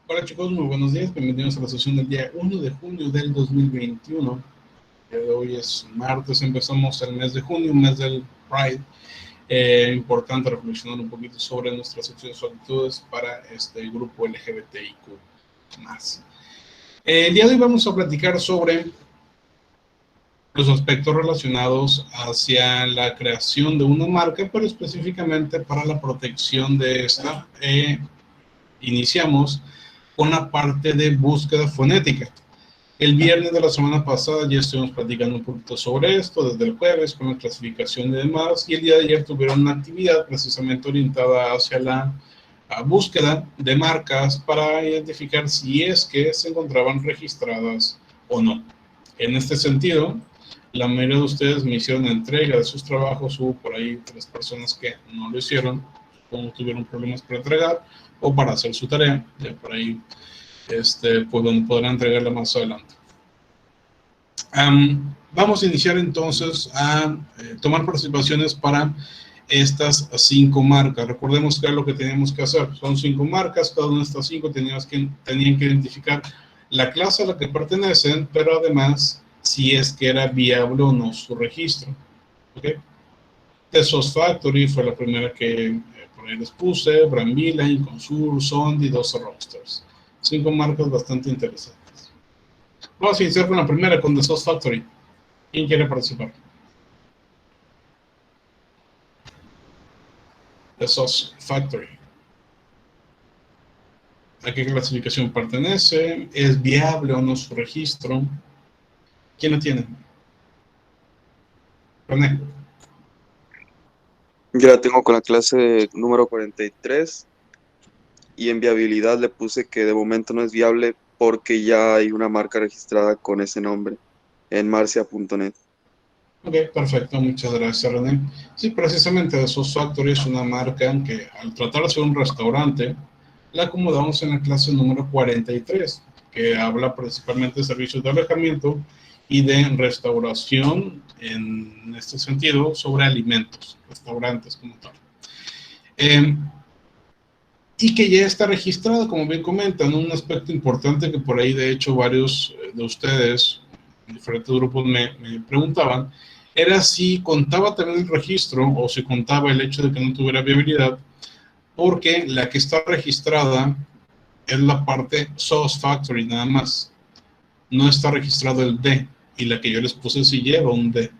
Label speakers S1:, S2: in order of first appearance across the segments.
S1: Hola chicos, muy buenos días, bienvenidos a la sesión del día 1 de junio del 2021. El día de hoy es martes, empezamos el mes de junio, mes del Pride. Importante reflexionar un poquito sobre nuestras acciones o actitudes para este grupo LGBTIQ+. El día de hoy vamos a platicar sobre los aspectos relacionados hacia la creación de una marca, pero específicamente para la protección de esta. Iniciamos con la parte de búsqueda fonética. El viernes de la semana pasada ya estuvimos platicando un poquito sobre esto, desde el jueves con la clasificación y demás, y el día de ayer tuvieron una actividad precisamente orientada hacia la búsqueda de marcas para identificar si es que se encontraban registradas o no. En este sentido, la mayoría de ustedes me hicieron entrega de sus trabajos, hubo por ahí 3 personas que no lo hicieron, o tuvieron problemas para entregar o para hacer su tarea, ya por ahí pues podrán entregarla más adelante. Vamos a iniciar entonces a tomar participaciones para estas 5 marcas. Recordemos que es lo que teníamos que hacer. Son 5 marcas, cada una de estas 5 tenían que identificar la clase a la que pertenecen, pero además si es que era viable o no su registro. ¿Okay? The Sauce Factory fue la primera que por ahí les puse, Brambilla, Consur, Sondi, 12 Roasters. 5 marcas bastante interesantes. Vamos a iniciar con la primera, con The Sauce Factory. ¿Quién quiere participar? The Sauce Factory. ¿A qué clasificación pertenece? ¿Es viable o no su registro? ¿Quién la tiene? René.
S2: Yo la tengo con la clase número 43 y en viabilidad le puse que de momento no es viable porque ya hay una marca registrada con ese nombre en marcia.net.
S1: Ok, perfecto, muchas gracias René. Sí, precisamente The Sauce Factory es una marca que al tratarse de un restaurante, la acomodamos en la clase número 43, que habla principalmente de servicios de alojamiento y de restauración en este sentido sobre alimentos, restaurantes como tal. Y que ya está registrado, como bien comentan, un aspecto importante que por ahí de hecho varios de ustedes en diferentes grupos me preguntaban, era si contaba también el registro o si contaba el hecho de que no tuviera viabilidad, porque la que está registrada es la parte Sauce Factory nada más, no está registrado el D, y la que yo les puse sí lleva un D.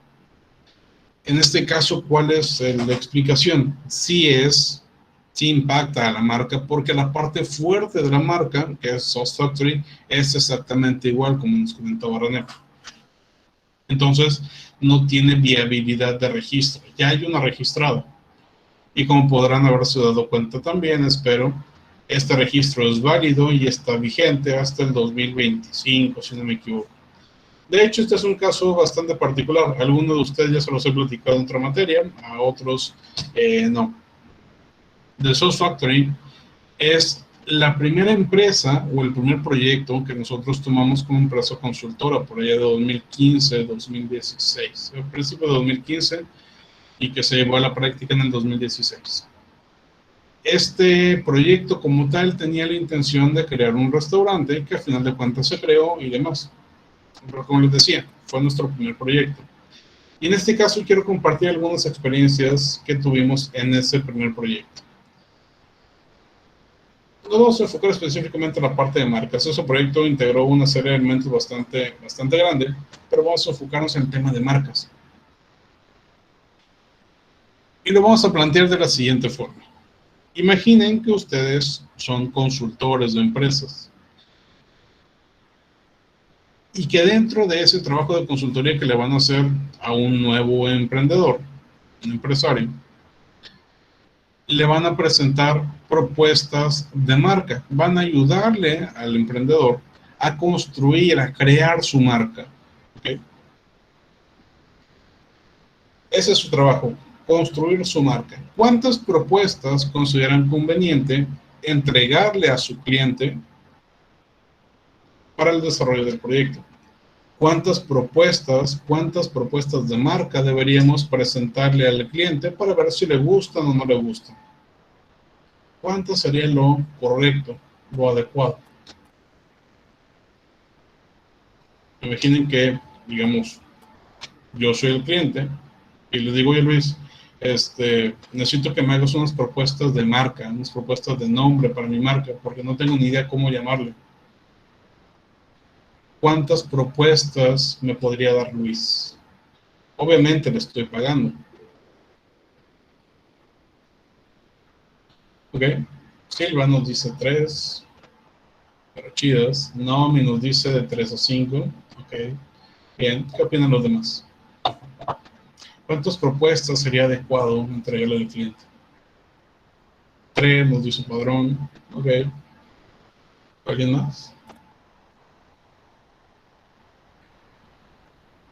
S1: En este caso, ¿cuál es la explicación? Sí impacta a la marca porque la parte fuerte de la marca, que es Sauce Factory, es exactamente igual como nos comentaba René. Entonces, no tiene viabilidad de registro. Ya hay una registrada. Y como podrán haberse dado cuenta también, espero, este registro es válido y está vigente hasta el 2025, si no me equivoco. De hecho, este es un caso bastante particular. A algunos de ustedes ya se los he platicado en otra materia, a otros no. The Sauce Factory es la primera empresa o el primer proyecto que nosotros tomamos como empresa consultora por allá de 2015, 2016, al principio de 2015 y que se llevó a la práctica en el 2016. Este proyecto como tal tenía la intención de crear un restaurante que al final de cuentas se creó y demás. Pero como les decía, fue nuestro primer proyecto. Y en este caso quiero compartir algunas experiencias que tuvimos en ese primer proyecto. Nos vamos a enfocar específicamente en la parte de marcas. Ese proyecto integró una serie de elementos bastante grande, pero vamos a enfocarnos en el tema de marcas. Y lo vamos a plantear de la siguiente forma. Imaginen que ustedes son consultores de empresas y que dentro de ese trabajo de consultoría que le van a hacer a un nuevo emprendedor, un empresario, le van a presentar propuestas de marca, van a ayudarle al emprendedor a construir, a crear su marca. ¿Okay? Ese es su trabajo, construir su marca. ¿Cuántas propuestas consideran conveniente entregarle a su cliente para el desarrollo del proyecto? ¿Cuántas propuestas de marca deberíamos presentarle al cliente para ver si le gustan o no le gustan? ¿Cuánto sería lo correcto, lo adecuado? Imaginen que, digamos, yo soy el cliente y le digo, oye Luis, necesito que me hagas unas propuestas de marca, unas propuestas de nombre para mi marca, porque no tengo ni idea cómo llamarle. ¿Cuántas propuestas me podría dar Luis? Obviamente le estoy pagando. ¿Ok? Silva nos dice 3, pero chidas. Naomi nos dice de 3 a 5. Ok. Bien, ¿qué opinan los demás? ¿Cuántas propuestas sería adecuado entregarle al cliente? 3, nos dice Padrón. Ok. ¿Alguien más?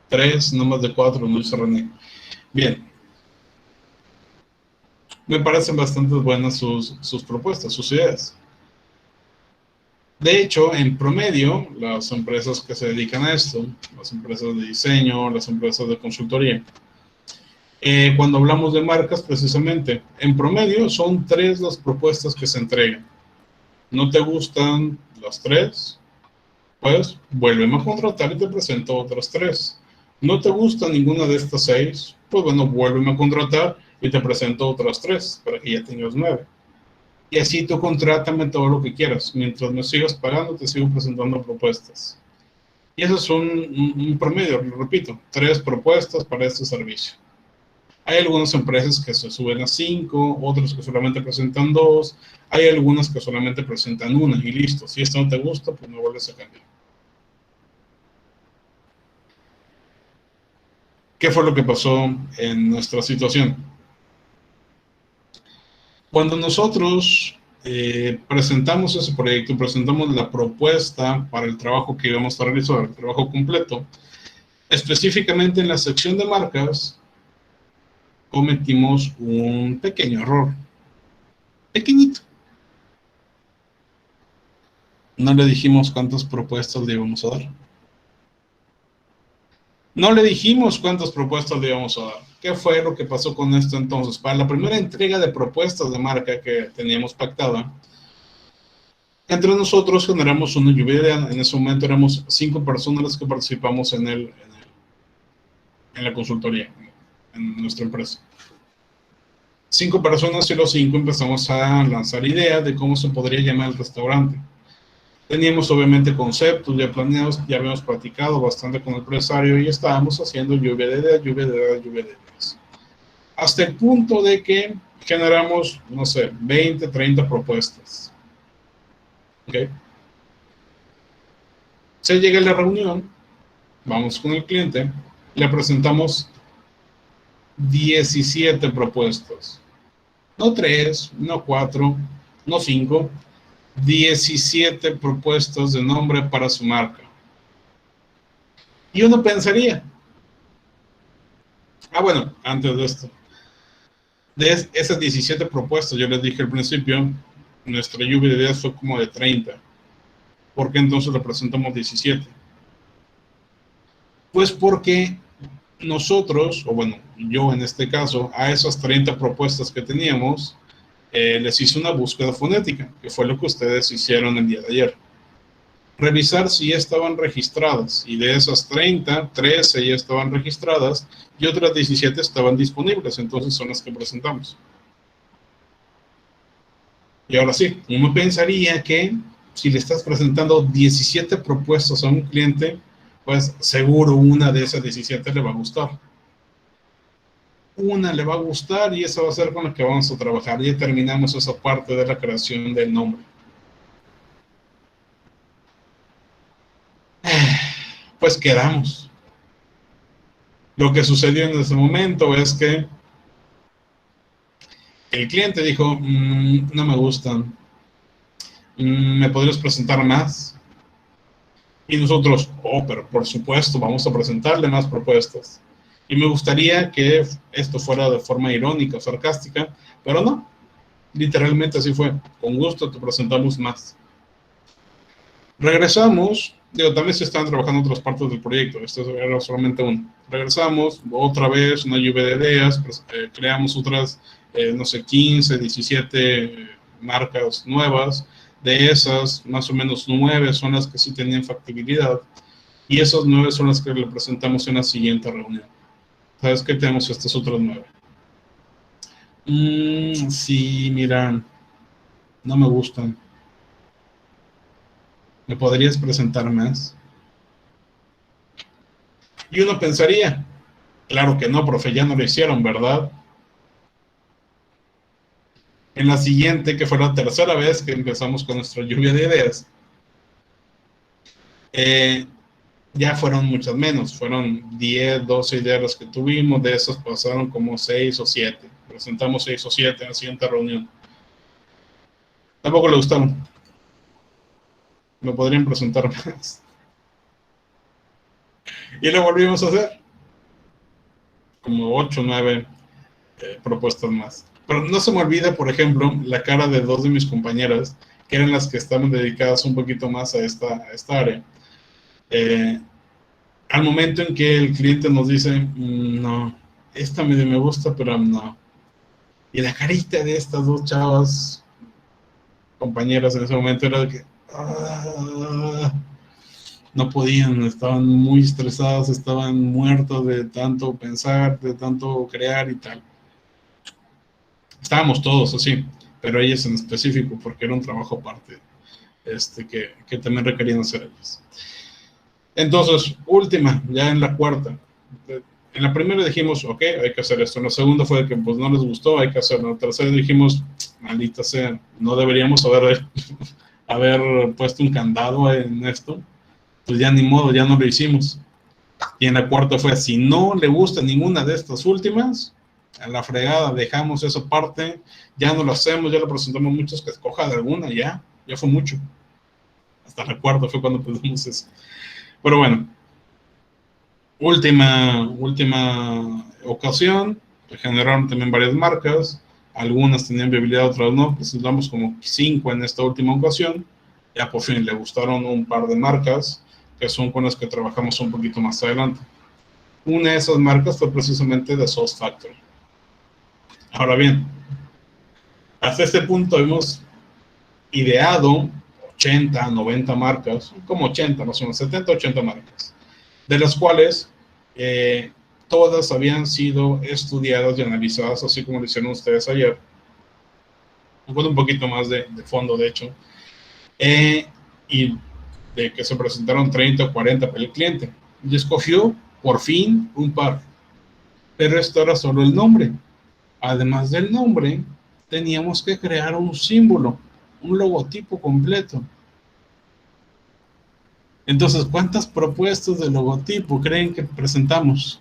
S1: 3, no más de 4, nos dice René. Bien. Me parecen bastante buenas sus propuestas, sus ideas. De hecho, en promedio, las empresas que se dedican a esto, las empresas de diseño, las empresas de consultoría, cuando hablamos de marcas, precisamente, en promedio son 3 las propuestas que se entregan. ¿No te gustan las 3? Pues vuélveme a contratar y te presento otras 3. ¿No te gusta ninguna de estas 6? Pues bueno, vuélveme a contratar y te presento otras 3 para que ya tengas 9. Y así tú contrátame todo lo que quieras. Mientras me sigas pagando, te sigo presentando propuestas. Y eso es un promedio, lo repito, 3 propuestas para este servicio. Hay algunas empresas que se suben a 5, otras que solamente presentan 2, hay algunas que solamente presentan 1 y listo. Si esto no te gusta, pues no vuelves a cambiar. ¿Qué fue lo que pasó en nuestra situación? Cuando nosotros presentamos ese proyecto, presentamos la propuesta para el trabajo que íbamos a realizar, el trabajo completo, específicamente en la sección de marcas, cometimos un pequeño error, pequeñito. No le dijimos cuántas propuestas le íbamos a dar. No le dijimos cuántas propuestas le íbamos a dar. ¿Qué fue lo que pasó con esto entonces? Para la primera entrega de propuestas de marca que teníamos pactada, entre nosotros generamos una lluvia de ideas. En ese momento éramos 5 personas las que participamos en la consultoría, en nuestra empresa. 5 personas y los 5 empezamos a lanzar ideas de cómo se podría llamar el restaurante. Teníamos obviamente conceptos ya planeados, ya habíamos platicado bastante con el empresario y estábamos haciendo lluvia de ideas. Hasta el punto de que generamos, no sé, 20, 30 propuestas. ¿Ok? Se llega a la reunión, vamos con el cliente, le presentamos 17 propuestas. No 3, no 4, no 5, 17 propuestas de nombre para su marca. Y uno pensaría, bueno, antes de esto, de esas 17 propuestas, yo les dije al principio, nuestra lluvia de ideas fue como de 30. ¿Por qué entonces le presentamos 17? Pues porque nosotros, o bueno, yo en este caso, a esas 30 propuestas que teníamos, les hice una búsqueda fonética, que fue lo que ustedes hicieron el día de ayer. Revisar si ya estaban registradas, y de esas 30, 13 ya estaban registradas, y otras 17 estaban disponibles, entonces son las que presentamos. Y ahora sí, uno pensaría que si le estás presentando 17 propuestas a un cliente, pues seguro una de esas 17 le va a gustar. Una le va a gustar y esa va a ser con la que vamos a trabajar. Ya terminamos esa parte de la creación del nombre. Pues quedamos. Lo que sucedió en ese momento es que el cliente dijo, no me gustan, ¿me podrías presentar más? Y nosotros, pero por supuesto, vamos a presentarle más propuestas. Y me gustaría que esto fuera de forma irónica o sarcástica, pero no, literalmente así fue. Con gusto te presentamos más. Regresamos, también se estaban trabajando otras partes del proyecto, esto era solamente uno. Regresamos, otra vez, una lluvia de ideas, creamos otras, no sé, 15, 17 marcas nuevas. De esas, más o menos 9 son las que sí tenían factibilidad. Y esos 9 son los que le presentamos en la siguiente reunión. ¿Sabes qué? Tenemos estos otros 9. Sí, mira, no me gustan. ¿Me podrías presentar más? Y uno pensaría, claro que no, profe, ya no lo hicieron, ¿verdad? En la siguiente, que fue la tercera vez que empezamos con nuestra lluvia de ideas, ya fueron muchas menos, fueron 10, 12 ideas las que tuvimos, de esas pasaron como 6 o 7, presentamos 6 o 7 en la siguiente reunión. Tampoco le gustaron, me podrían presentar más. Y lo volvimos a hacer, como 8 o 9 propuestas más. Pero no se me olvida, por ejemplo, la cara de 2 de mis compañeras, que eran las que estaban dedicadas un poquito más a esta área. Al momento en que el cliente nos dice, no, esta medio me gusta, pero no. Y la carita de estas 2 chavas, compañeras en ese momento, era de que no podían, estaban muy estresadas, estaban muertos de tanto pensar, de tanto crear y tal. Estábamos todos así, pero ellas en específico, porque era un trabajo aparte que también requerían hacer ellas. Entonces, última, ya en la cuarta. En la primera dijimos, ok, hay que hacer esto. En la segunda fue que pues no les gustó, hay que hacerlo. En la tercera dijimos, maldita sea, no deberíamos haber puesto un candado en esto. Pues ya ni modo, ya no lo hicimos. Y en la cuarta fue, si no le gusta ninguna de estas últimas, a la fregada, dejamos esa parte, ya no lo hacemos, ya lo presentamos muchos, que escoja de alguna, ya fue mucho. Hasta la cuarta fue cuando pusimos eso. Pero bueno, última ocasión, generaron también varias marcas, algunas tenían viabilidad, otras no, presentamos como 5 en esta última ocasión, ya por fin le gustaron un par de marcas, que son con las que trabajamos un poquito más adelante. Una de esas marcas fue precisamente de Sauce Factory. Ahora bien, hasta este punto hemos ideado 80, 90 marcas, como 80, más o menos, 70, 80 marcas, de las cuales todas habían sido estudiadas y analizadas, así como lo hicieron ustedes ayer, con un poquito más de fondo, de hecho, y de que se presentaron 30 o 40 para el cliente. Y escogió, por fin, un par. Pero esto era solo el nombre. Además del nombre, teníamos que crear un símbolo, un logotipo completo. Entonces, ¿cuántas propuestas de logotipo creen que presentamos?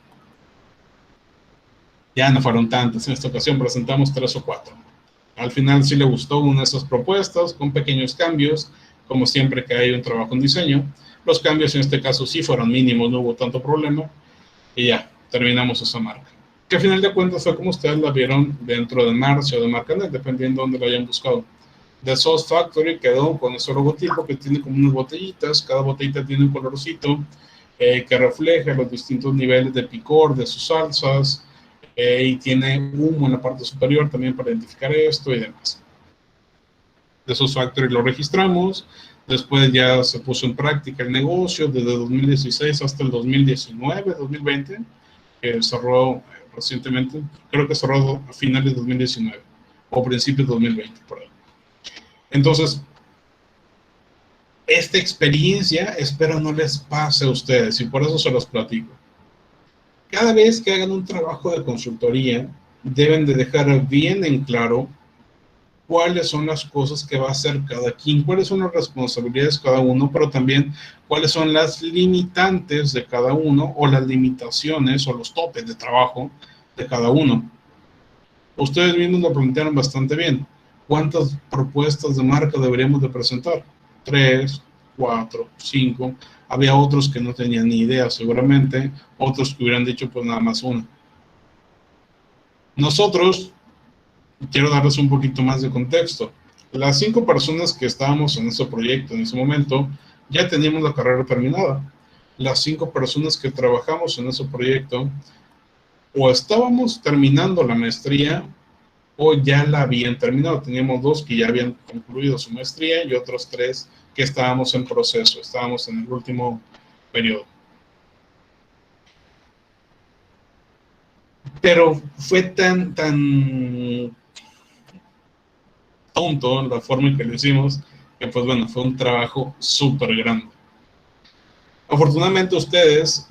S1: Ya no fueron tantas, en esta ocasión presentamos 3 o 4. Al final sí le gustó una de esas propuestas, con pequeños cambios, como siempre que hay un trabajo en diseño. Los cambios en este caso sí fueron mínimos, no hubo tanto problema, y ya, terminamos esa marca. Que al final de cuentas fue como ustedes la vieron dentro de Marcia o de Marcanet, dependiendo de dónde la hayan buscado. The Sauce Factory quedó con ese logotipo que tiene como unas botellitas, cada botellita tiene un colorcito que refleja los distintos niveles de picor de sus salsas, y tiene humo en la parte superior también para identificar esto y demás. The Sauce Factory lo registramos, después ya se puso en práctica el negocio desde 2016 hasta el 2019, 2020, que cerró recientemente, creo que cerró a finales de 2019 o principios de 2020, por ahí. Entonces, esta experiencia espero no les pase a ustedes y por eso se los platico. Cada vez que hagan un trabajo de consultoría, deben de dejar bien en claro cuáles son las cosas que va a hacer cada quien, cuáles son las responsabilidades de cada uno, pero también cuáles son las limitantes de cada uno o las limitaciones o los topes de trabajo de cada uno. Ustedes mismos lo plantearon bastante bien. ¿Cuántas propuestas de marca deberíamos de presentar? 3, 4, 5. Había otros que no tenían ni idea seguramente, otros que hubieran dicho pues nada más una. Nosotros, quiero darles un poquito más de contexto. Las 5 personas que estábamos en ese proyecto en ese momento, ya teníamos la carrera terminada. Las 5 personas que trabajamos en ese proyecto, o estábamos terminando la maestría, o ya la habían terminado. Teníamos 2 que ya habían concluido su maestría y otros 3 que estábamos en proceso, estábamos en el último periodo. Pero fue tan tonto la forma en que lo hicimos, que pues bueno, fue un trabajo súper grande. Afortunadamente ustedes,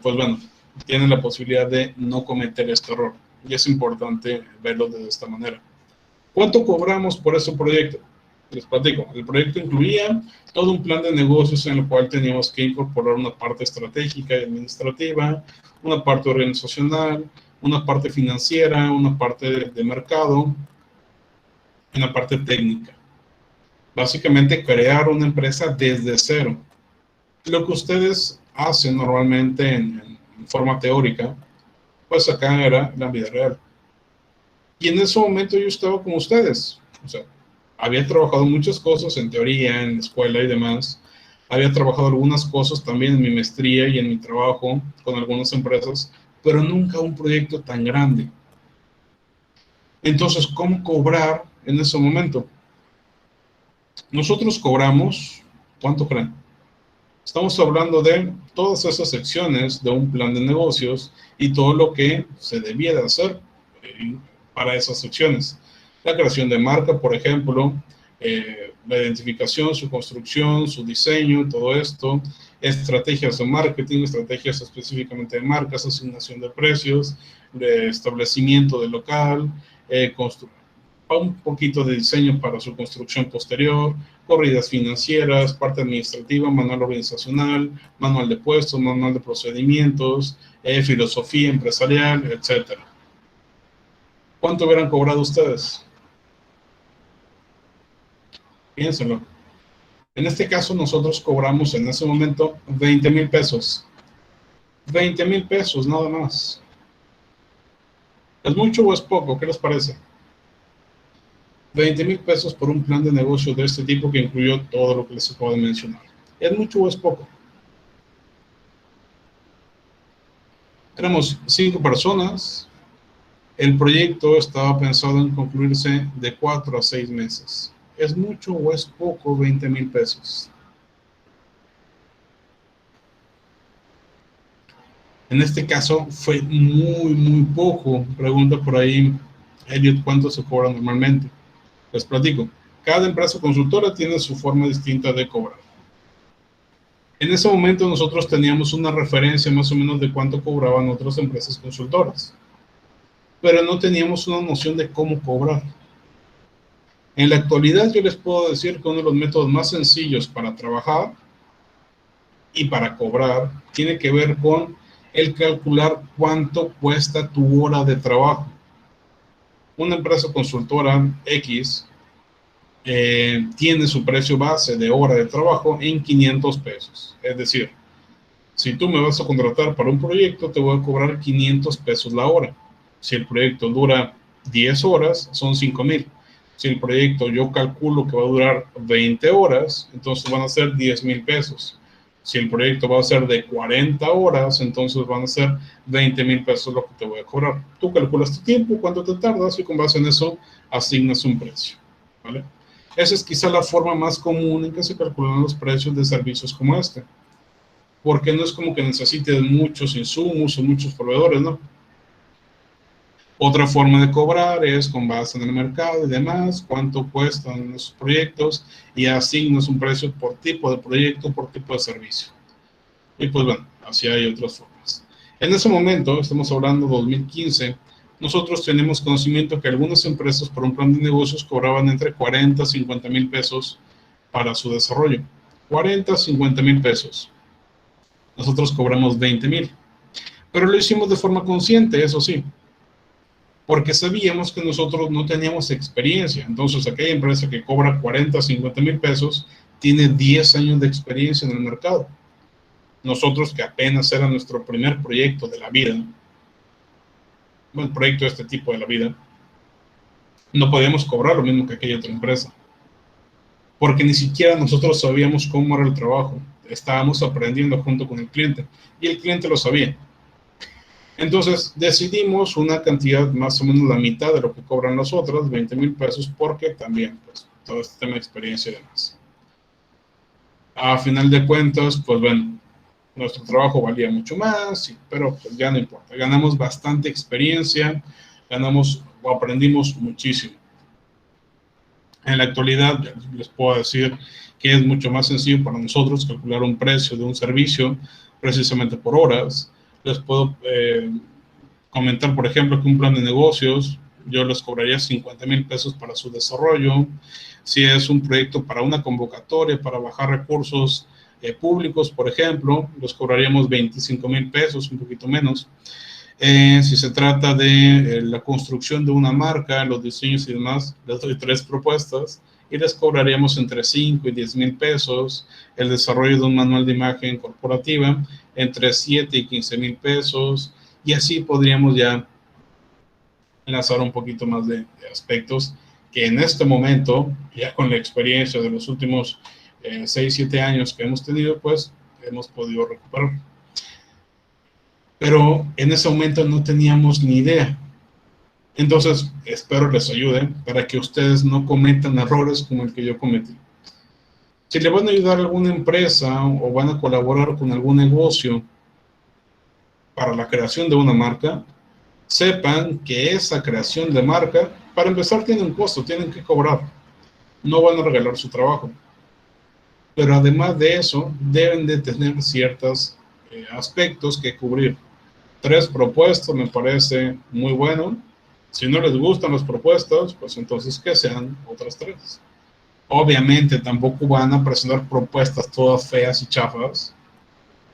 S1: pues bueno, tienen la posibilidad de no cometer este error. Y es importante verlo de esta manera. ¿Cuánto cobramos por ese proyecto? Les platico. El proyecto incluía todo un plan de negocios en el cual teníamos que incorporar una parte estratégica y administrativa, una parte organizacional, una parte financiera, una parte de mercado y una parte técnica. Básicamente crear una empresa desde cero. Lo que ustedes hacen normalmente en forma teórica, pues acá era la vida real. Y en ese momento yo estaba con ustedes. O sea, había trabajado muchas cosas en teoría, en la escuela y demás. Había trabajado algunas cosas también en mi maestría y en mi trabajo con algunas empresas, pero nunca un proyecto tan grande. Entonces, ¿cómo cobrar en ese momento? Nosotros cobramos, ¿cuánto creen? Estamos hablando de todas esas secciones de un plan de negocios y todo lo que se debía de hacer para esas secciones. La creación de marca, por ejemplo, la identificación, su construcción, su diseño, todo esto, estrategias de marketing, estrategias específicamente de marcas, asignación de precios, de establecimiento de local, un poquito de diseño para su construcción posterior, corridas financieras, parte administrativa, manual organizacional, manual de puestos, manual de procedimientos, filosofía empresarial, etc. ¿Cuánto hubieran cobrado ustedes? Piénsenlo. En este caso nosotros cobramos en ese momento 20,000 pesos. 20,000 pesos nada más. ¿Es mucho o es poco? ¿Qué les parece? 20,000 pesos por un plan de negocio de este tipo que incluyó todo lo que les acabo de mencionar. ¿Es mucho o es poco? Éramos 5 personas. El proyecto estaba pensado en concluirse de 4 a 6 meses. ¿Es mucho o es poco 20,000 pesos? En este caso fue muy poco. Pregunta por ahí, Elliot, ¿cuánto se cobra normalmente? Les platico. Cada empresa consultora tiene su forma distinta de cobrar. En ese momento nosotros teníamos una referencia más o menos de cuánto cobraban otras empresas consultoras, pero no teníamos una noción de cómo cobrar. En la actualidad yo les puedo decir que uno de los métodos más sencillos para trabajar y para cobrar tiene que ver con el calcular cuánto cuesta tu hora de trabajo. Una empresa consultora X tiene su precio base de hora de trabajo en 500 pesos. Es decir, si tú me vas a contratar para un proyecto, te voy a cobrar 500 pesos la hora. Si el proyecto dura 10 horas, son 5,000. Si el proyecto yo calculo que va a durar 20 horas, entonces van a ser 10,000 pesos. Si el proyecto va a ser de 40 horas, entonces van a ser 20,000 pesos lo que te voy a cobrar. Tú calculas tu tiempo, cuánto te tardas y con base en eso asignas un precio, ¿vale? Esa es quizá la forma más común en que se calculan los precios de servicios como este. Porque no es como que necesites muchos insumos o muchos proveedores, ¿no? Otra forma de cobrar es con base en el mercado y demás, cuánto cuestan los proyectos y asignas un precio por tipo de proyecto, por tipo de servicio. Y pues bueno, así hay otras formas. En ese momento, estamos hablando de 2015, nosotros tenemos conocimiento que algunas empresas por un plan de negocios cobraban entre 40 a 50,000 pesos para su desarrollo. 40 a 50,000 pesos. Nosotros cobramos 20,000. Pero lo hicimos de forma consciente, eso sí, porque sabíamos que nosotros no teníamos experiencia. Entonces, aquella empresa que cobra 40, 50,000 pesos tiene 10 años de experiencia en el mercado. Nosotros, que apenas era nuestro primer proyecto de la vida, el proyecto de este tipo de la vida, no podíamos cobrar lo mismo que aquella otra empresa, porque ni siquiera nosotros sabíamos cómo era el trabajo. Estábamos aprendiendo junto con el cliente y el cliente lo sabía. Entonces decidimos una cantidad más o menos la mitad de lo que cobran las otras, 20,000 pesos, porque también pues, todo este tema de experiencia y demás. A final de cuentas, pues bueno, nuestro trabajo valía mucho más, pero pues ya no importa. Ganamos bastante experiencia, ganamos o aprendimos muchísimo. En la actualidad les puedo decir que es mucho más sencillo para nosotros calcular un precio de un servicio precisamente por horas. Les puedo comentar, por ejemplo, que un plan de negocios yo les cobraría 50,000 pesos para su desarrollo. Si es un proyecto para una convocatoria, para bajar recursos públicos, por ejemplo, los cobraríamos 25,000 pesos, un poquito menos. Si se trata de la construcción de una marca, los diseños y demás, les doy 3 propuestas y les cobraríamos entre 5 y 10,000 pesos. El desarrollo de un manual de imagen corporativa, entre 7 y 15,000 pesos. Y así podríamos ya enlazar un poquito más de aspectos que en este momento, ya con la experiencia de los últimos 6, 7 años que hemos tenido, pues hemos podido recuperar. Pero en ese momento no teníamos ni idea. Entonces, espero les ayude para que ustedes no cometan errores como el que yo cometí. Si le van a ayudar a alguna empresa o van a colaborar con algún negocio para la creación de una marca, sepan que esa creación de marca, para empezar, tiene un costo, tienen que cobrar. No van a regalar su trabajo. Pero además de eso, deben de tener ciertos aspectos que cubrir. 3 propuestas me parece muy bueno. Si no les gustan las propuestas, pues entonces que sean otras 3. Obviamente tampoco van a presentar propuestas todas feas y chafas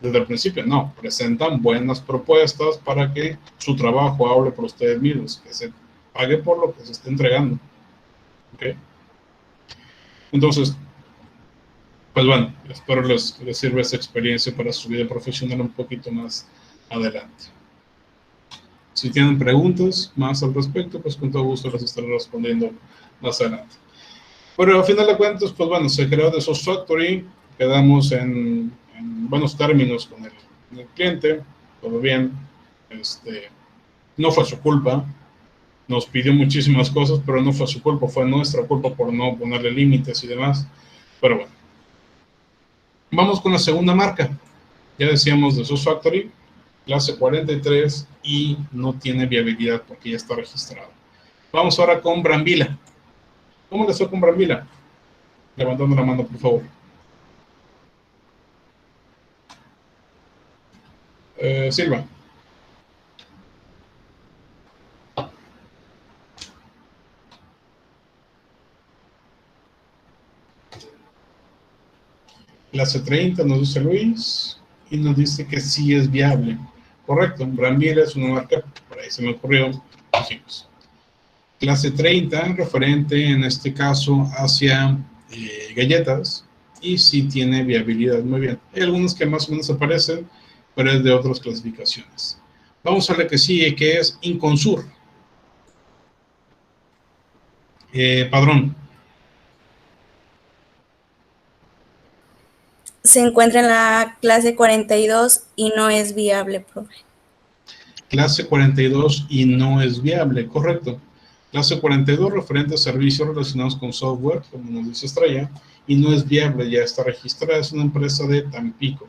S1: desde el principio, no. Presentan buenas propuestas para que su trabajo hable por ustedes mismos, que se pague por lo que se esté entregando. ¿Okay? Entonces, pues bueno, espero les sirva esta experiencia para su vida profesional un poquito más adelante. Si tienen preguntas más al respecto, pues con todo gusto les estaré respondiendo más adelante. Pero al final de cuentas, pues bueno, se creó The Sauce Factory, quedamos en buenos términos con el cliente, todo bien, no fue su culpa, nos pidió muchísimas cosas, pero no fue su culpa, fue nuestra culpa por no ponerle límites y demás, pero bueno. Vamos con la segunda marca, ya decíamos The Sauce Factory, clase 43 y no tiene viabilidad porque ya está registrado. Vamos ahora con Brambila. ¿Cómo les fue con Brambila? Levantando la mano, por favor. Silva. Clase 30 nos dice Luis y nos dice que sí es viable. Correcto, Brambila es una marca, por ahí se me ocurrió, chicos. Clase 30, referente en este caso hacia galletas, y sí tiene viabilidad, muy bien. Hay algunos que más o menos aparecen, pero es de otras clasificaciones. Vamos a la que sigue, que es Inconsur. Padrón.
S3: Se encuentra en la clase 42 y no es viable, profe.
S1: Clase 42 y no es viable, correcto. Clase 42 referente a servicios relacionados con software, como nos dice Estrella, y no es viable, ya está registrada, es una empresa de Tampico.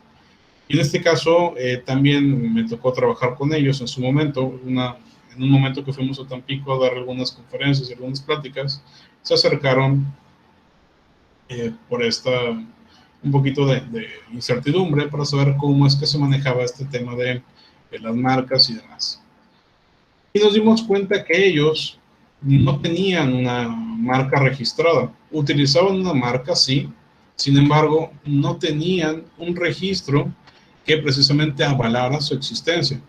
S1: Y en este caso también me tocó trabajar con ellos en su momento, en un momento que fuimos a Tampico a dar algunas conferencias y algunas pláticas, se acercaron por un poquito de incertidumbre para saber cómo es que se manejaba este tema de las marcas y demás. Y nos dimos cuenta que ellos no tenían una marca registrada. Utilizaban una marca, sí, sin embargo, no tenían un registro que precisamente avalara su existencia.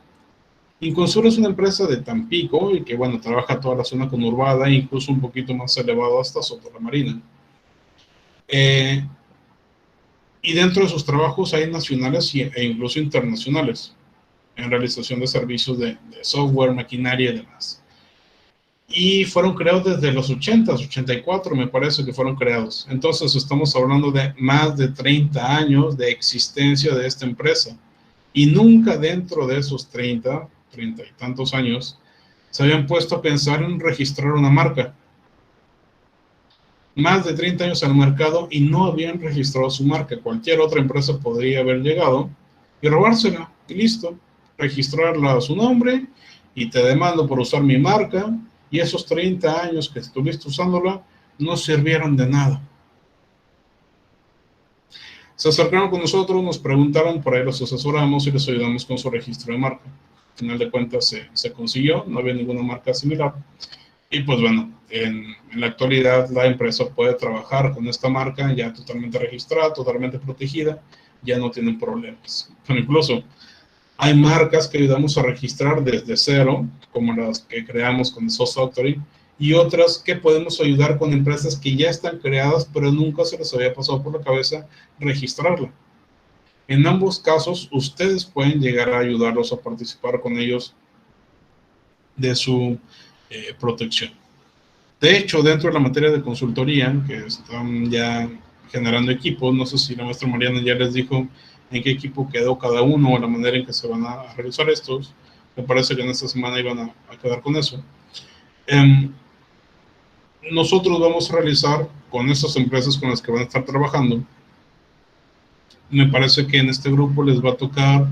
S1: Inconsur es una empresa de Tampico y que, bueno, trabaja toda la zona conurbada e incluso un poquito más elevado hasta Soto la Marina. Y dentro de sus trabajos hay nacionales e incluso internacionales en realización de servicios de software, maquinaria y demás. Y fueron creados desde los 80, 84 me parece que fueron creados. Entonces estamos hablando de más de 30 años de existencia de esta empresa. Y nunca dentro de esos 30 y tantos años se habían puesto a pensar en registrar una marca. Más de 30 años al mercado y no habían registrado su marca. Cualquier otra empresa podría haber llegado y robársela, y listo. Registrarla a su nombre y te demando por usar mi marca, y esos 30 años que estuviste usándola no sirvieron de nada. Se acercaron con nosotros, nos preguntaron, por ahí los asesoramos y les ayudamos con su registro de marca. Al final de cuentas se consiguió, no había ninguna marca similar. Y pues bueno, en la actualidad la empresa puede trabajar con esta marca ya totalmente registrada, totalmente protegida, ya no tienen problemas. Pero incluso hay marcas que ayudamos a registrar desde cero, como las que creamos con The Sauce Factory, y otras que podemos ayudar con empresas que ya están creadas, pero nunca se les había pasado por la cabeza registrarla. En ambos casos, ustedes pueden llegar a ayudarlos a participar con ellos de su protección. De hecho, dentro de la materia de consultoría, que están ya generando equipos, no sé si la maestra Mariana ya les dijo en qué equipo quedó cada uno o la manera en que se van a realizar estos. Me parece que en esta semana iban a quedar con eso. Nosotros vamos a realizar con estas empresas con las que van a estar trabajando. Me parece que en este grupo les va a tocar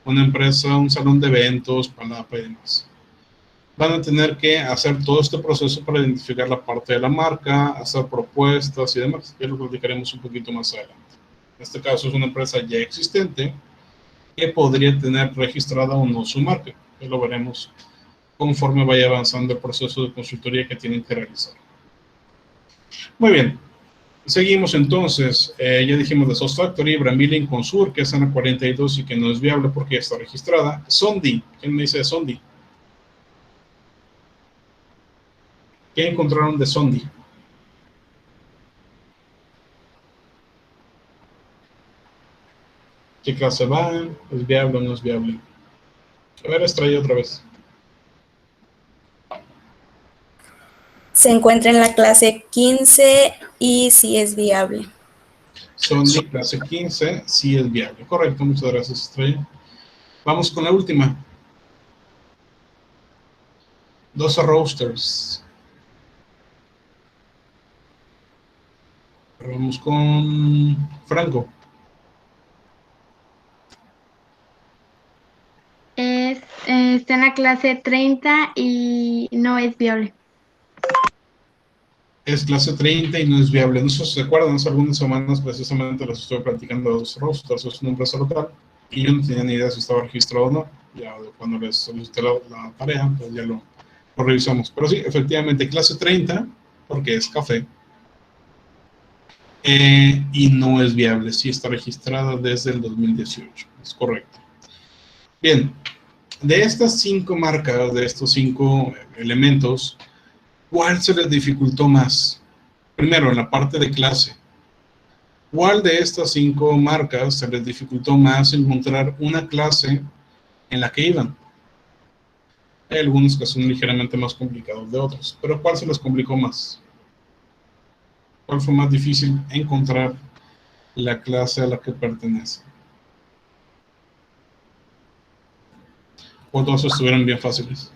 S1: una empresa, un salón de eventos, palapa y demás. Van a tener que hacer todo este proceso para identificar la parte de la marca, hacer propuestas y demás. Ya lo platicaremos un poquito más adelante. En este caso es una empresa ya existente que podría tener registrada o no su marca. Ya lo veremos conforme vaya avanzando el proceso de consultoría que tienen que realizar. Muy bien. Seguimos entonces. Ya dijimos de Sauce Factory, Brambilla, Inconsur, que es en la 42 y que no es viable porque ya está registrada. Sondi. ¿Quién me dice de Sondi? ¿Qué encontraron de Sondi? ¿Qué clase va? ¿Es viable o no es viable? A ver, extrae otra vez.
S3: Se encuentra en la clase 15 y sí es viable.
S1: Sondi, clase 15, sí es viable. Correcto, muchas gracias, Estrella. Vamos con la última. 12 roasters. Vamos con Franco.
S4: Está en la clase 30 y no es viable.
S1: Es clase 30 y no es viable. No sé si se acuerdan, hace algunas semanas precisamente les estoy platicando de los roasters, es una empresa local y yo no tenía ni idea si estaba registrado o no. Ya cuando les solicité la tarea, pues ya lo revisamos. Pero sí, efectivamente, clase 30, porque es café, y no es viable. Sí está registrada desde el 2018, es correcto. Bien, de estas 5 marcas, de estos 5 elementos, ¿cuál se les dificultó más? Primero, en la parte de clase. ¿Cuál de estas 5 marcas se les dificultó más encontrar una clase en la que iban? Hay algunos que son ligeramente más complicados de otros, pero ¿cuál se les complicó más? ¿Cuál fue más difícil encontrar la clase a la que pertenece? ¿O todos estuvieron bien fáciles?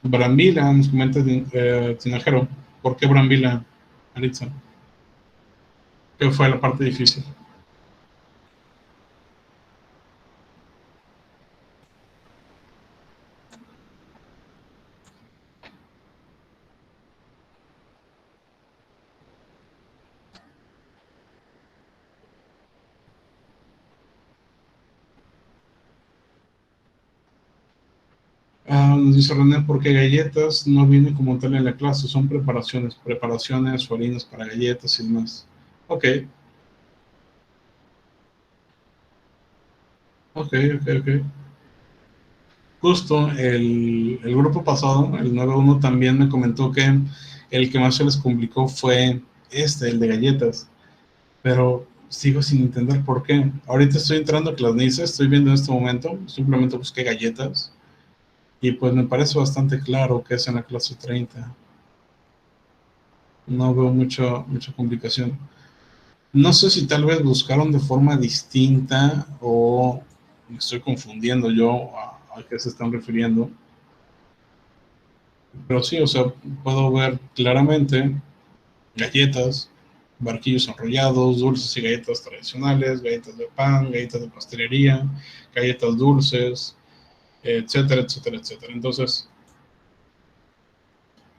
S1: Brambila, nos comenta Tinajero. ¿Por qué Brambila, Aritza? ¿Qué fue la parte difícil? Nos dice René, porque galletas no vienen como tal en la clase, son preparaciones o harinas para galletas y demás. Ok. Ok. Justo el grupo pasado, el 9-1, también me comentó que el que más se les complicó fue el de galletas, pero sigo sin entender por qué. Ahorita estoy entrando a Clasnice, estoy viendo en este momento, simplemente busqué galletas, y pues me parece bastante claro que es en la clase 30. No veo mucha complicación. No sé si tal vez buscaron de forma distinta o me estoy confundiendo yo a qué se están refiriendo. Pero sí, o sea, puedo ver claramente galletas, barquillos enrollados, dulces y galletas tradicionales, galletas de pan, galletas de pastelería, galletas dulces, etcétera, etcétera, etcétera. Entonces,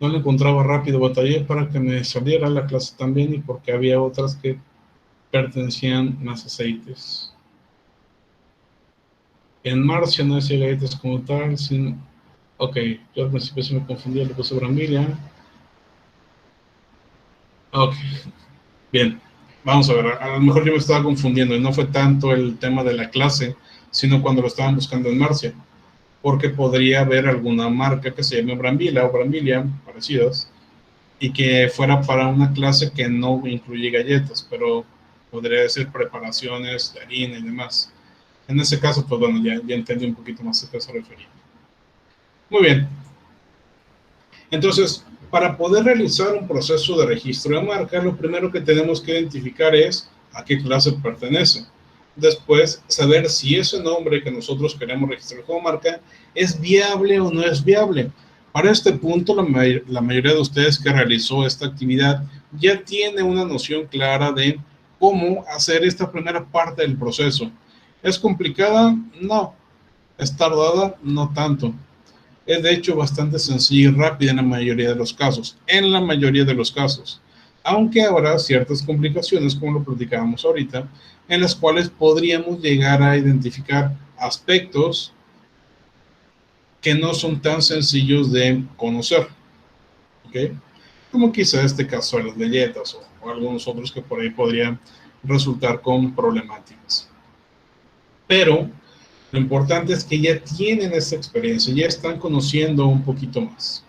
S1: no lo encontraba rápido, batallé para que me saliera la clase también y porque había otras que pertenecían más aceites. En Marcia no decía galletas como tal, sin... Ok, yo al principio se me confundía, le puse Bramilia. Ok, bien, vamos a ver, a lo mejor yo me estaba confundiendo y no fue tanto el tema de la clase, sino cuando lo estaban buscando en Marcia, porque podría haber alguna marca que se llame Brambilla o Bramilia, parecidas, y que fuera para una clase que no incluye galletas, pero podría decir preparaciones de harina y demás. En ese caso, pues bueno, ya entendí un poquito más a qué se refería. Muy bien. Entonces, para poder realizar un proceso de registro de marca, lo primero que tenemos que identificar es a qué clase pertenece. Después, saber si ese nombre que nosotros queremos registrar como marca es viable o no es viable. Para este punto, la mayoría de ustedes que realizó esta actividad ya tiene una noción clara de cómo hacer esta primera parte del proceso. ¿Es complicada? No. ¿Es tardada? No tanto. Es de hecho bastante sencilla y rápida en la mayoría de los casos. En la mayoría de los casos. Aunque habrá ciertas complicaciones, como lo platicábamos ahorita, en las cuales podríamos llegar a identificar aspectos que no son tan sencillos de conocer. ¿Ok? Como quizá este caso de las galletas o algunos otros que por ahí podrían resultar con problemáticas. Pero lo importante es que ya tienen esta experiencia, ya están conociendo un poquito más.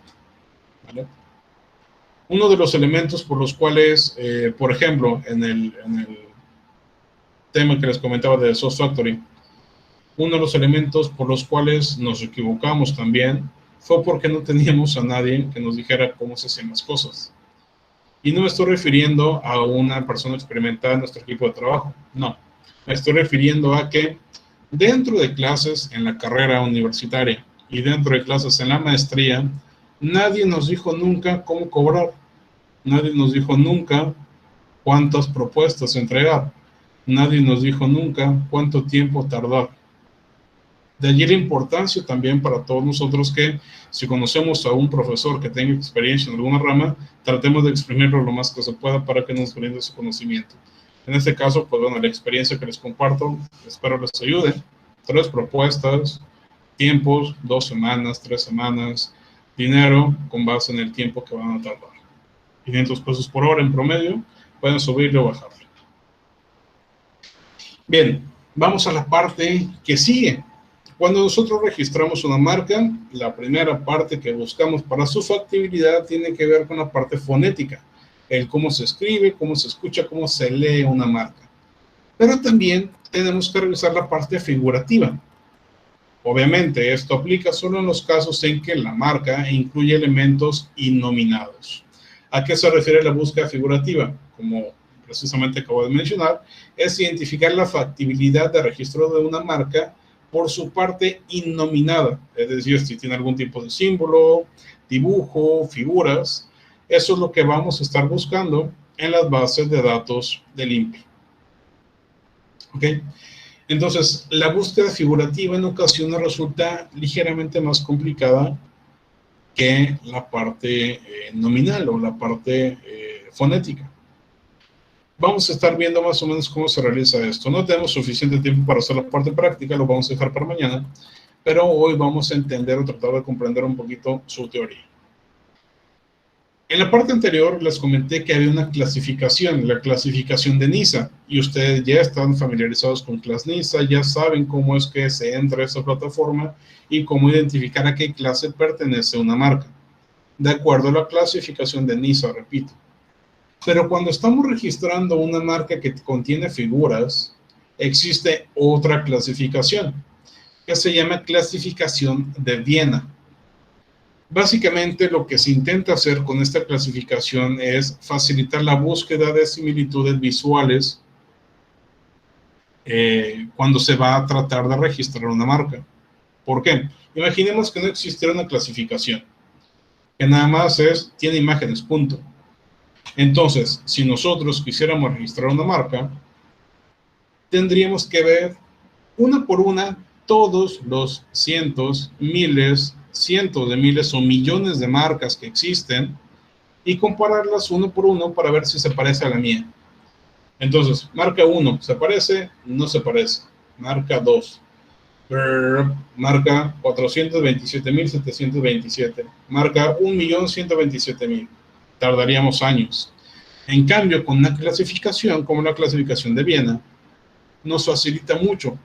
S1: ¿Vale? Uno de los elementos por los cuales, por ejemplo, en el tema que les comentaba de Sauce Factory, uno de los elementos por los cuales nos equivocamos también fue porque no teníamos a nadie que nos dijera cómo se hacían las cosas. Y no me estoy refiriendo a una persona experimentada en nuestro equipo de trabajo, no. Me estoy refiriendo a que dentro de clases en la carrera universitaria y dentro de clases en la maestría, nadie nos dijo nunca cómo cobrar. Nadie nos dijo nunca cuántas propuestas entregar. Nadie nos dijo nunca cuánto tiempo tardar. De allí la importancia también para todos nosotros que si conocemos a un profesor que tenga experiencia en alguna rama, tratemos de exprimirlo lo más que se pueda para que nos brinde su conocimiento. En este caso, pues bueno, la experiencia que les comparto, espero les ayude. 3 propuestas, tiempos, 2 semanas, 3 semanas, dinero con base en el tiempo que van a tardar. 500 pesos por hora en promedio, pueden subirle o bajarle. Bien, vamos a la parte que sigue. Cuando nosotros registramos una marca, la primera parte que buscamos para su factibilidad tiene que ver con la parte fonética, el cómo se escribe, cómo se escucha, cómo se lee una marca. Pero también tenemos que revisar la parte figurativa. Obviamente, esto aplica solo en los casos en que la marca incluye elementos innominados. ¿A qué se refiere la búsqueda figurativa? Como precisamente acabo de mencionar, es identificar la factibilidad de registro de una marca por su parte innominada, es decir, si tiene algún tipo de símbolo, dibujo, figuras. Eso es lo que vamos a estar buscando en las bases de datos del INPI. ¿Ok? Entonces, la búsqueda figurativa en ocasiones resulta ligeramente más complicada que la parte nominal o la parte fonética. Vamos a estar viendo más o menos cómo se realiza esto. No tenemos suficiente tiempo para hacer la parte práctica, lo vamos a dejar para mañana, pero hoy vamos a entender o tratar de comprender un poquito su teoría. En la parte anterior les comenté que había una clasificación, la clasificación de NISA, y ustedes ya están familiarizados con Class NISA, ya saben cómo es que se entra a esa plataforma y cómo identificar a qué clase pertenece una marca. De acuerdo a la clasificación de NISA, repito. Pero cuando estamos registrando una marca que contiene figuras, existe otra clasificación, que se llama clasificación de Viena. Básicamente lo que se intenta hacer con esta clasificación es facilitar la búsqueda de similitudes visuales cuando se va a tratar de registrar una marca. ¿Por qué? Imaginemos que no existiera una clasificación, que nada más tiene imágenes, punto. Entonces, si nosotros quisiéramos registrar una marca, tendríamos que ver una por una todos los cientos, miles, cientos de miles o millones de marcas que existen y compararlas uno por uno para ver si se parece a la mía. Entonces, marca 1, ¿se parece? No se parece. Marca 2. Marca 427.727. Marca 1.127.000. Tardaríamos años. En cambio, con una clasificación como la clasificación de Viena, nos facilita mucho.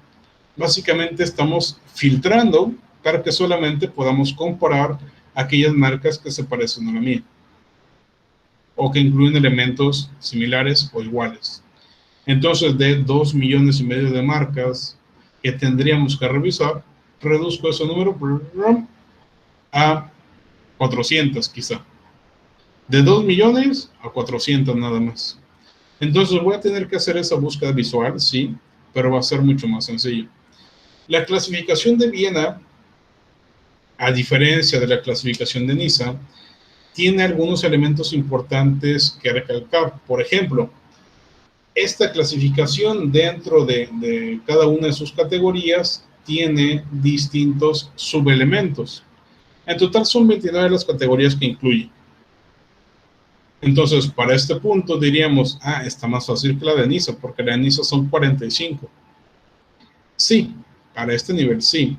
S1: Básicamente estamos filtrando para que solamente podamos comparar aquellas marcas que se parecen a la mía o que incluyen elementos similares o iguales. Entonces, de 2,5 millones de marcas que tendríamos que revisar, reduzco ese número a 400 quizá. De 2 millones a 400 nada más. Entonces voy a tener que hacer esa búsqueda visual, sí, pero va a ser mucho más sencillo. La clasificación de Viena, a diferencia de la clasificación de Niza, tiene algunos elementos importantes que recalcar. Por ejemplo, esta clasificación dentro de cada una de sus categorías tiene distintos subelementos. En total son 29 las categorías que incluye. Entonces, para este punto diríamos, está más fácil que la de Niza, porque la de Niza son 45. Sí, para este nivel sí.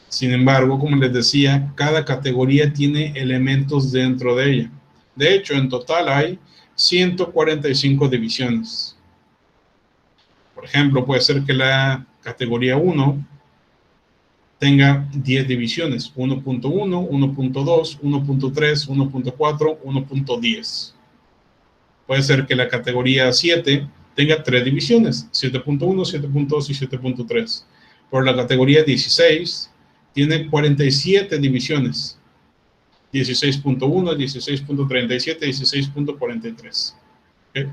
S1: Sin embargo, como les decía, cada categoría tiene elementos dentro de ella. De hecho, en total hay 145 divisiones. Por ejemplo, puede ser que la categoría 1 tenga 10 divisiones, 1.1, 1.2, 1.3, 1.4, 1.10. Puede ser que la categoría 7 tenga 3 divisiones, 7.1, 7.2 y 7.3. Por la categoría 16 tiene 47 divisiones, 16.1, 16.37, 16.43. ¿Okay?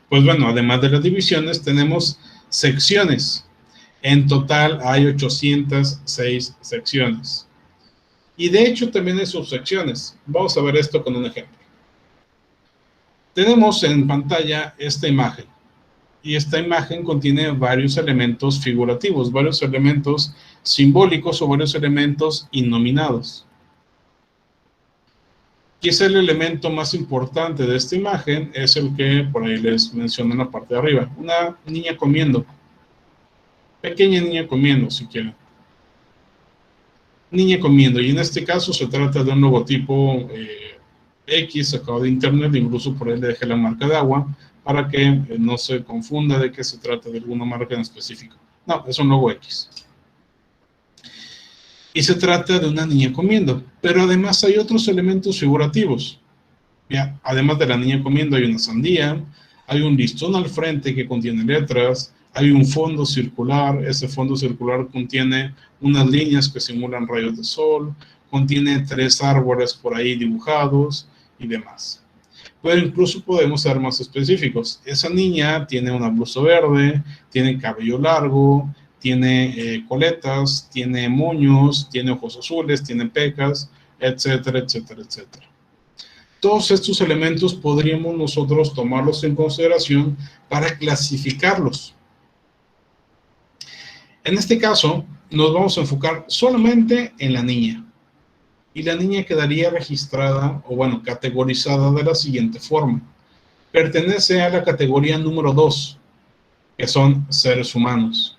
S1: Pues bueno, además de las divisiones, tenemos secciones. En total hay 806 secciones. Y de hecho también hay subsecciones. Vamos a ver esto con un ejemplo. Tenemos en pantalla esta imagen. Y esta imagen contiene varios elementos figurativos, varios elementos simbólicos o varios elementos innominados. Quizá el elemento más importante de esta imagen es el que por ahí les menciono en la parte de arriba. Una niña comiendo. Pequeña niña comiendo, si quieren. Niña comiendo. Y en este caso se trata de un logotipo X sacado de internet. Incluso por ahí le dejé la marca de agua para que no se confunda de que se trata de alguna marca en específico. No, es un logo X. Y se trata de una niña comiendo. Pero además hay otros elementos figurativos. Ya, además de la niña comiendo hay una sandía, hay un listón al frente que contiene letras, hay un fondo circular, ese fondo circular contiene unas líneas que simulan rayos de sol, contiene 3 árboles por ahí dibujados y demás. Pero incluso podemos ser más específicos. Esa niña tiene una blusa verde, tiene cabello largo, tiene coletas, tiene moños, tiene ojos azules, tiene pecas, etcétera, etcétera, etcétera. Todos estos elementos podríamos nosotros tomarlos en consideración para clasificarlos. En este caso, nos vamos a enfocar solamente en la niña. Y la niña quedaría registrada, o bueno, categorizada de la siguiente forma. Pertenece a la categoría número 2, que son seres humanos.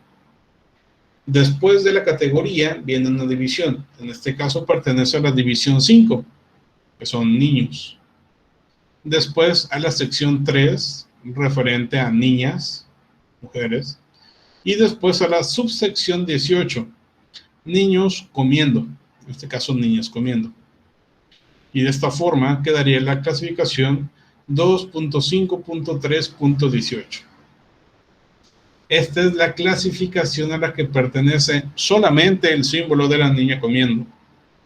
S1: Después de la categoría viene una división. En este caso pertenece a la división 5, que son niños. Después a la sección 3, referente a niñas, mujeres. Y después a la subsección 18, niños comiendo. En este caso, niñas comiendo. Y de esta forma quedaría la clasificación 2.5.3.18. Esta es la clasificación a la que pertenece solamente el símbolo de la niña comiendo.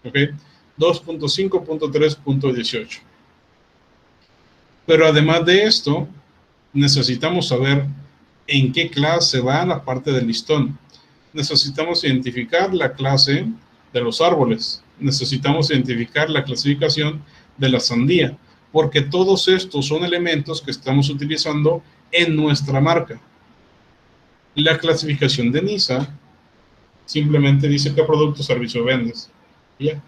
S1: ¿Ok? 2.5.3.18. Pero además de esto, necesitamos saber en qué clase va la parte del listón. Necesitamos identificar la clase de los árboles. Necesitamos identificar la clasificación de la sandía. porque todos estos son elementos que estamos utilizando en nuestra marca. La clasificación de NISA simplemente dice qué producto o servicio vendes. Ya.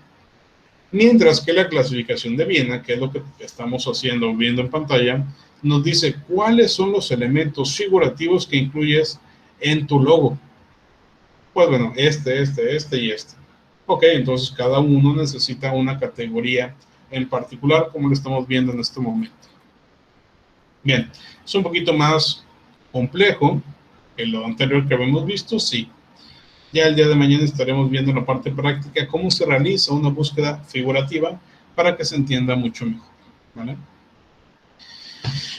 S1: Mientras que la clasificación de Viena, que es lo que estamos haciendo, viendo en pantalla, nos dice cuáles son los elementos figurativos que incluyes en tu logo. Pues bueno, este y este. Ok, entonces cada uno necesita una categoría en particular, como lo estamos viendo en este momento. Bien, es un poquito más complejo que lo anterior que habíamos visto, sí. Ya el día de mañana estaremos viendo en la parte práctica cómo se realiza una búsqueda figurativa para que se entienda mucho mejor, ¿vale?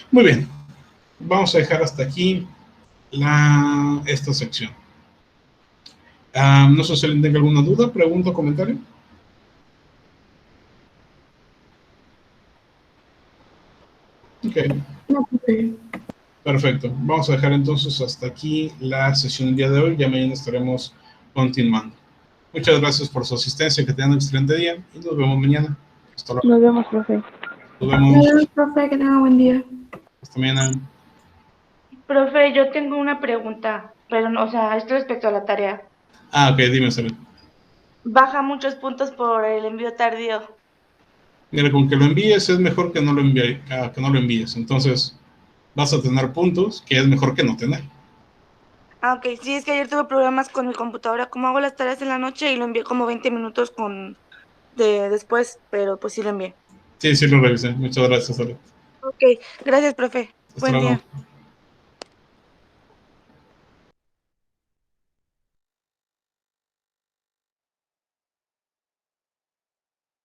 S1: Muy bien, vamos a dejar hasta aquí esta sección. No sé si alguien tenga alguna duda, pregunta o comentario. Ok. Perfecto. Vamos a dejar entonces hasta aquí la sesión del día de hoy. Ya mañana estaremos continuando. Muchas gracias por su asistencia. Que tengan un excelente día y nos vemos mañana. Hasta luego.
S5: Nos vemos, profe.
S1: Nos vemos.
S4: Adiós, profe, que tenga buen día.
S1: Hasta mañana.
S6: Profe, yo tengo una pregunta, pero no, o sea, esto respecto a la tarea.
S1: Ok, dime, Sara.
S6: Baja muchos puntos por el envío tardío.
S1: Mira, con que lo envíes es mejor que no lo envíes. Entonces, vas a tener puntos que es mejor que no tener.
S6: Ah, ok, sí, es que ayer tuve problemas con mi computadora. Como hago las tareas en la noche y lo envié como 20 minutos después, pero pues sí lo envié.
S1: Sí, sí lo revisé. Muchas gracias, Sara.
S6: Ok, gracias, profe.
S1: Hasta
S6: Buen
S1: luego.
S6: día.